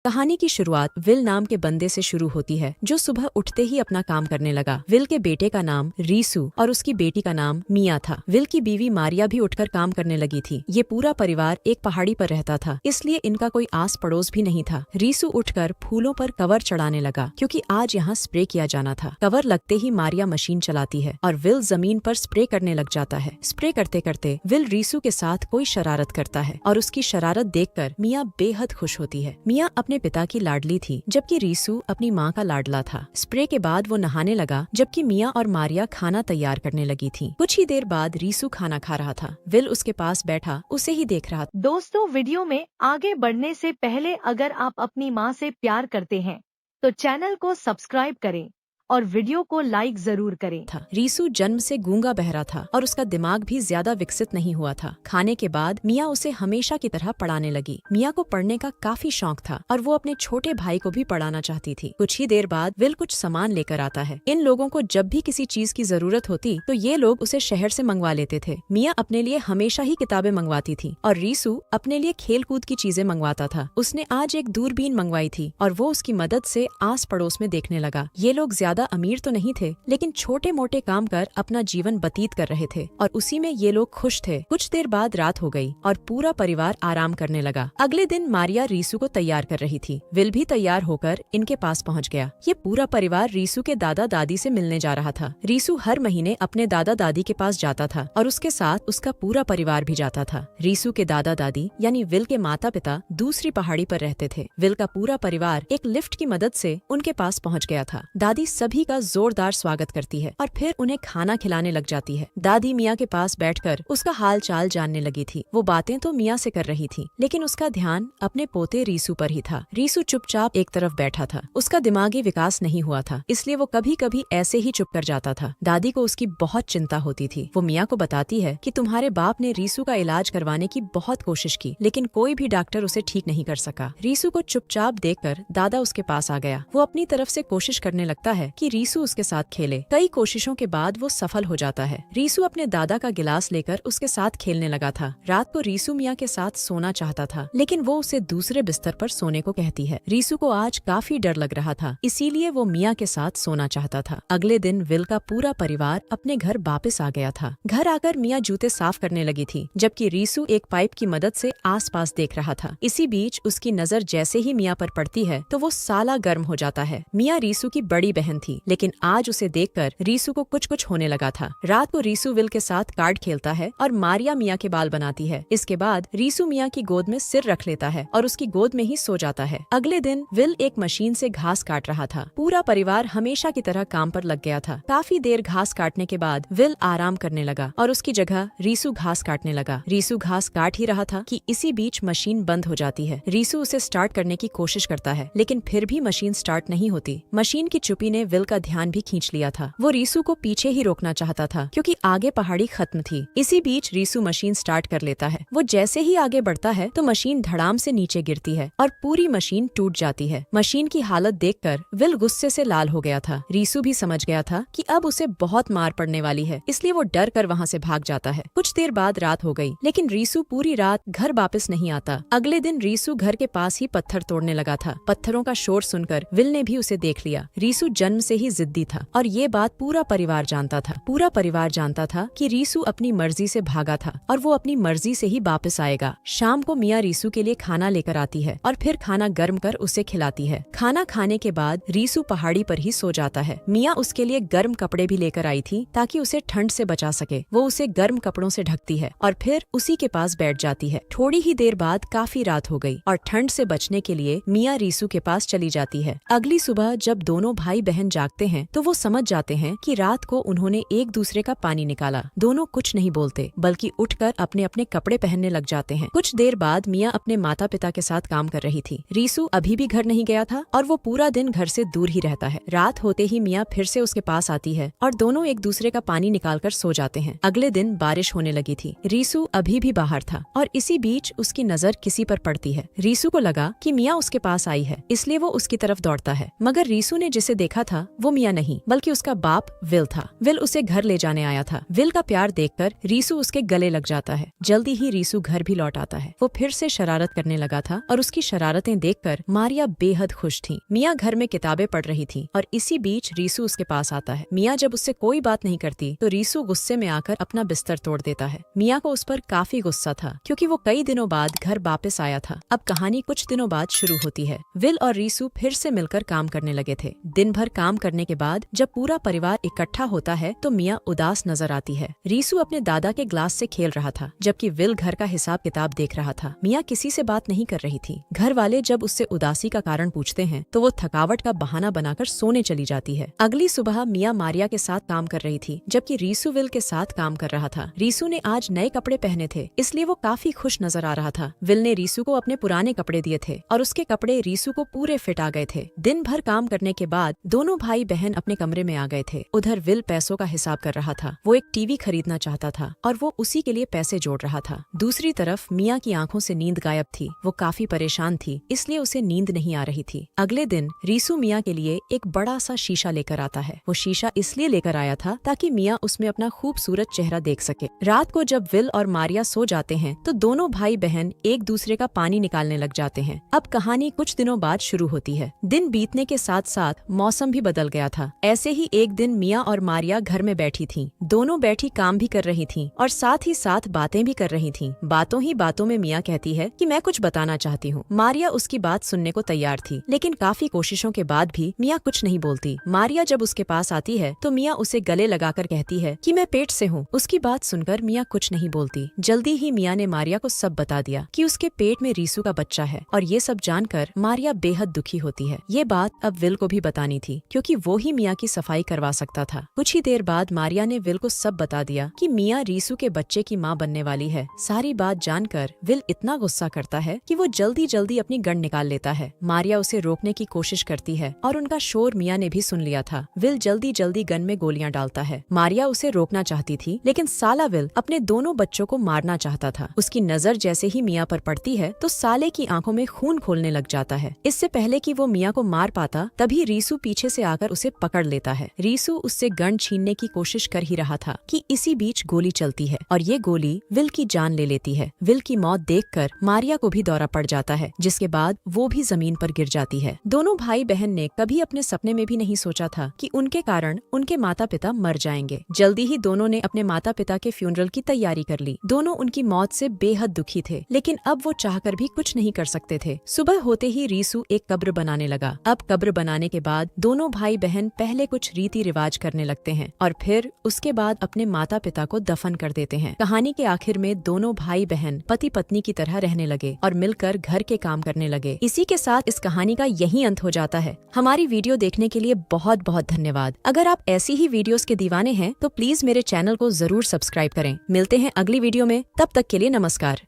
कहानी की शुरुआत विल नाम के बंदे से शुरू होती है, जो सुबह उठते ही अपना काम करने लगा। विल के बेटे का नाम रीसू और उसकी बेटी का नाम मिया था। विल की बीवी मारिया भी उठकर काम करने लगी थी। ये पूरा परिवार एक पहाड़ी पर रहता था, इसलिए इनका कोई आस पड़ोस भी नहीं था। रीसू उठकर फूलों पर कवर चढ़ाने लगा, क्योंकि आज यहाँ स्प्रे किया जाना था। कवर लगते ही मारिया मशीन चलाती है और विल जमीन पर स्प्रे करने लग जाता है। स्प्रे करते करते विल रीसू के साथ कोई शरारत करता है और उसकी शरारत देखकर मिया बेहद खुश होती है। मिया अपने पिता की लाडली थी, जबकि रीसू अपनी माँ का लाडला था। स्प्रे के बाद वो नहाने लगा, जबकि मिया और मारिया खाना तैयार करने लगी थी। कुछ ही देर बाद रीसू खाना खा रहा था। विल उसके पास बैठा उसे ही देख रहा था। दोस्तों, वीडियो में आगे बढ़ने से पहले अगर आप अपनी माँ से प्यार करते हैं तो चैनल को सब्सक्राइब करें और वीडियो को लाइक जरूर करें। रीसू जन्म से गूंगा बहरा था और उसका दिमाग भी ज्यादा विकसित नहीं हुआ था। खाने के बाद मिया उसे हमेशा की तरह पढ़ाने लगी। मिया को पढ़ने का काफी शौक था और वो अपने छोटे भाई को भी पढ़ाना चाहती थी। कुछ ही देर बाद विल कुछ सामान लेकर आता है। इन लोगों को जब भी किसी चीज की जरूरत होती तो ये लोग उसे शहर से मंगवा लेते थे। मिया अपने लिए हमेशा ही किताबें मंगवाती थी और रीसू अपने लिए खेल कूद की चीजें मंगवाता था। उसने आज एक दूरबीन मंगवाई थी और वो उसकी मदद से आस पड़ोस में देखने लगा। ये लोग ज्यादा अमीर तो नहीं थे, लेकिन छोटे मोटे काम कर अपना जीवन व्यतीत कर रहे थे और उसी में ये लोग खुश थे। कुछ देर बाद रात हो गई और पूरा परिवार आराम करने लगा। अगले दिन मारिया रीसू को तैयार कर रही थी। विल भी तैयार होकर इनके पास पहुंच गया। ये पूरा परिवार रीसू के दादा दादी से मिलने जा रहा था। रीसू हर महीने अपने दादा दादी के पास जाता था और उसके साथ उसका पूरा परिवार भी जाता था। रीसू के दादा दादी यानी विल के माता पिता दूसरी पहाड़ी पर रहते थे। विल का पूरा परिवार एक लिफ्ट की मदद से उनके पास पहुंच गया था। दादी सभी का जोरदार स्वागत करती है और फिर उन्हें खाना खिलाने लग जाती है। दादी मिया के पास बैठकर उसका हाल चाल जानने लगी थी। वो बातें तो मिया से कर रही थी, लेकिन उसका ध्यान अपने पोते रीसू पर ही था। रीसू चुपचाप एक तरफ बैठा था। उसका दिमागी विकास नहीं हुआ था, इसलिए वो कभी कभी ऐसे ही चुप कर जाता था। दादी को उसकी बहुत चिंता होती थी। वो मिया को बताती है कि तुम्हारे बाप ने रीसू का इलाज करवाने की बहुत कोशिश की, लेकिन कोई भी डॉक्टर उसे ठीक नहीं कर सका। रीसू को चुपचाप देखकर दादा उसके पास आ गया। वो अपनी तरफ से कोशिश करने लगता है कि रीसू उसके साथ खेले। कई कोशिशों के बाद वो सफल हो जाता है। रीसू अपने दादा का गिलास लेकर उसके साथ खेलने लगा था। रात को रीसू मिया के साथ सोना चाहता था, लेकिन वो उसे दूसरे बिस्तर पर सोने को कहती है। रीसू को आज काफी डर लग रहा था, इसीलिए वो मिया के साथ सोना चाहता था। अगले दिन विल का पूरा परिवार अपने घर वापस आ गया था। घर आकर मिया जूते साफ करने लगी थी, जबकि रीसू एक पाइप की मदद से आसपास देख रहा था। इसी बीच उसकी नजर जैसे ही मिया पर पड़ती है तो वो साला गर्म हो जाता है। मिया रीसू की बड़ी बहन थी, लेकिन आज उसे देखकर रीसू को कुछ होने लगा था। रात को रीसू विल के साथ कार्ड खेलता है और मारिया मिया के बाल बनाती है। इसके बाद रीसू मिया की गोद में सिर रख लेता है और उसकी गोद में ही सो जाता है। अगले दिन विल एक मशीन से घास काट रहा था। पूरा परिवार हमेशा की तरह काम पर लग गया था। काफी देर घास काटने के बाद विल आराम करने लगा और उसकी जगह रीसू घास काटने लगा। रीसू घास काट ही रहा था कि इसी बीच मशीन बंद हो जाती है। रीसू उसे स्टार्ट करने की कोशिश करता है, लेकिन फिर भी मशीन स्टार्ट नहीं होती। मशीन की चुप्पी ने विल का ध्यान भी खींच लिया था। वो रीसू को पीछे ही रोकना चाहता था, क्योंकि आगे पहाड़ी खत्म थी। इसी बीच रीसू मशीन स्टार्ट कर लेता है। वो जैसे ही आगे बढ़ता है तो मशीन धड़ाम से नीचे गिरती है और पूरी मशीन टूट जाती है। मशीन की हालत देखकर विल गुस्से से लाल हो गया था। रीसू भी समझ गया था कि अब उसे बहुत मार पड़ने वाली है, इसलिए वो डर कर वहाँ से भाग जाता है। कुछ देर बाद रात हो गई, लेकिन रीसू पूरी रात घर वापस नहीं आता। अगले दिन रीसू घर के पास ही पत्थर तोड़ने लगा था। पत्थरों का शोर सुनकर विल ने भी उसे देख लिया। रीसू जन्म से ही जिद्दी था और ये बात पूरा परिवार जानता था। पूरा परिवार जानता था कि रीसू अपनी मर्जी से भागा था और वो अपनी मर्जी से ही वापस आएगा। शाम को मिया रीसू के लिए खाना लेकर आती है और फिर खाना गर्म कर उसे खिलाती है। खाना खाने के बाद रीसू पहाड़ी पर ही सो जाता है। मिया उसके लिए गर्म कपड़े भी लेकर आई थी ताकि उसे ठंड से बचा सके। वो उसे गर्म कपड़ों से ढकती है और फिर उसी के पास बैठ जाती है। थोड़ी ही देर बाद काफी रात हो गई और ठंड से बचने के लिए मिया रीसू के पास चली जाती है। अगली सुबह जब दोनों भाई बहन जागते हैं तो वो समझ जाते हैं कि रात को उन्होंने एक दूसरे का पानी निकाला। दोनों कुछ नहीं बोलते, बल्कि उठकर अपने अपने कपड़े पहनने लग जाते हैं। कुछ देर बाद मिया अपने माता पिता के साथ काम कर रही थी। रीसू अभी भी घर नहीं गया था और वो पूरा दिन घर से दूर ही रहता है। रात होते ही मिया फिर से उसके पास आती है और दोनों एक दूसरे का पानी निकालकर सो जाते हैं। अगले दिन बारिश होने लगी थी। रीसू अभी भी बाहर था और इसी बीच उसकी नजर किसी पर पड़ती है। रीसू को लगा कि मिया उसके पास आई है, इसलिए वो उसकी तरफ दौड़ता है, मगर रीसू ने जिसे देखा था था वो मिया नहीं बल्कि उसका बाप विल था। विल उसे घर ले जाने आया था। विल का प्यार देखकर रीसू उसके गले लग जाता है। जल्दी ही रीसू घर भी लौट आता है। वो फिर से शरारत करने लगा था और उसकी शरारतें देखकर मारिया बेहद खुश थी। मिया घर में किताबें पढ़ रही थी और इसी बीच रीसू उसके पास आता है। मिया जब उससे कोई बात नहीं करती तो रीसू गुस्से में आकर अपना बिस्तर तोड़ देता है। मिया को उस पर काफी गुस्सा था क्योंकि वो कई दिनों बाद घर वापस आया था। अब कहानी कुछ दिनों बाद शुरू होती है। विल और रीसू फिर से मिलकर काम करने लगे थे। दिन भर काम करने के बाद जब पूरा परिवार इकट्ठा होता है तो मिया उदास नजर आती है। रीसू अपने दादा के ग्लास से खेल रहा था जबकि विल घर का हिसाब किताब देख रहा था। मिया किसी से बात नहीं कर रही थी। घर वाले जब उससे उदासी का कारण पूछते हैं तो वो थकावट का बहाना बनाकर सोने चली जाती है। अगली सुबह मिया मारिया के साथ काम कर रही थी जबकि रीसू विल के साथ काम कर रहा था। रीसू ने आज नए कपड़े पहने थे इसलिए वो काफी खुश नजर आ रहा था। विल ने रीसू को अपने पुराने कपड़े दिए थे और उसके कपड़े रीसू को पूरे फिट आ गए थे। दिन भर काम करने के बाद दोनों भाई बहन अपने कमरे में आ गए थे। उधर विल पैसों का हिसाब कर रहा था। वो एक टीवी खरीदना चाहता था और वो उसी के लिए पैसे जोड़ रहा था। दूसरी तरफ मिया की आंखों से नींद गायब थी। वो काफी परेशान थी इसलिए उसे नींद नहीं आ रही थी। अगले दिन रीसू मिया के लिए एक बड़ा सा शीशा लेकर आता है। वो शीशा इसलिए लेकर आया था ताकि मिया उसमें अपना खूबसूरत चेहरा देख सके। रात को जब विल और मारिया सो जाते हैं तो दोनों भाई बहन एक दूसरे का पानी निकालने लग जाते हैं। अब कहानी कुछ दिनों बाद शुरू होती है। दिन बीतने के साथ साथ मौसम भी बदल गया था। ऐसे ही एक दिन मिया और मारिया घर में बैठी थीं। दोनों बैठी काम भी कर रही थीं और साथ ही साथ बातें भी कर रही थीं। बातों ही बातों में मिया कहती है कि मैं कुछ बताना चाहती हूँ। मारिया उसकी बात सुनने को तैयार थी लेकिन काफी कोशिशों के बाद भी मिया कुछ नहीं बोलती। मारिया जब उसके पास आती है तो मिया उसे गले लगाकर कहती है कि मैं पेट से हूँ। उसकी बात सुनकर मिया कुछ नहीं बोलती। जल्दी ही मिया ने मारिया को सब बता दिया कि उसके पेट में रीसू का बच्चा है और ये सब जानकर मारिया बेहद दुखी होती है। ये बात अब विल को भी बतानी थी क्योंकि वो ही मिया की सफाई करवा सकता था। कुछ ही देर बाद मारिया ने विल को सब बता दिया कि मिया रीसू के बच्चे की माँ बनने वाली है। सारी बात जानकर विल इतना गुस्सा करता है कि वो जल्दी जल्दी अपनी गन निकाल लेता है। मारिया उसे रोकने की कोशिश करती है और उनका शोर मिया ने भी सुन लिया था। विल जल्दी जल्दी गन में गोलियां डालता है। मारिया उसे रोकना चाहती थी लेकिन साला विल अपने दोनों बच्चों को मारना चाहता था। उसकी नजर जैसे ही मिया पर पड़ती है तो साले की आंखों में खून खोलने लग जाता है। इससे पहले कि वो मिया को मार पाता तभी रीसू पीछे से आकर उसे पकड़ लेता है। रीसू उससे गन छीनने की कोशिश कर ही रहा था कि इसी बीच गोली चलती है और ये गोली विल की जान ले लेती है। विल की मौत देखकर मारिया को भी दौरा पड़ जाता है जिसके बाद वो भी जमीन पर गिर जाती है। दोनों भाई बहन ने कभी अपने सपने में भी नहीं सोचा था कि उनके कारण उनके माता पिता मर जाएंगे। जल्दी ही दोनों ने अपने माता पिता के फ्यूनरल की तैयारी कर ली। दोनों उनकी मौत से बेहद दुखी थे लेकिन अब वो चाहकर भी कुछ नहीं कर सकते थे। सुबह होते ही रीसू एक कब्र बनाने लगा। अब कब्र बनाने के बाद दोनों भाई बहन पहले कुछ रीति रिवाज करने लगते हैं और फिर उसके बाद अपने माता पिता को दफन कर देते हैं। कहानी के आखिर में दोनों भाई बहन पति पत्नी की तरह रहने लगे और मिलकर घर के काम करने लगे। इसी के साथ इस कहानी का यही अंत हो जाता है। हमारी वीडियो देखने के लिए बहुत बहुत धन्यवाद। अगर आप ऐसी ही वीडियोस के दीवाने हैं तो प्लीज मेरे चैनल को जरूर सब्सक्राइब करें। मिलते हैं अगली वीडियो में, तब तक के लिए नमस्कार।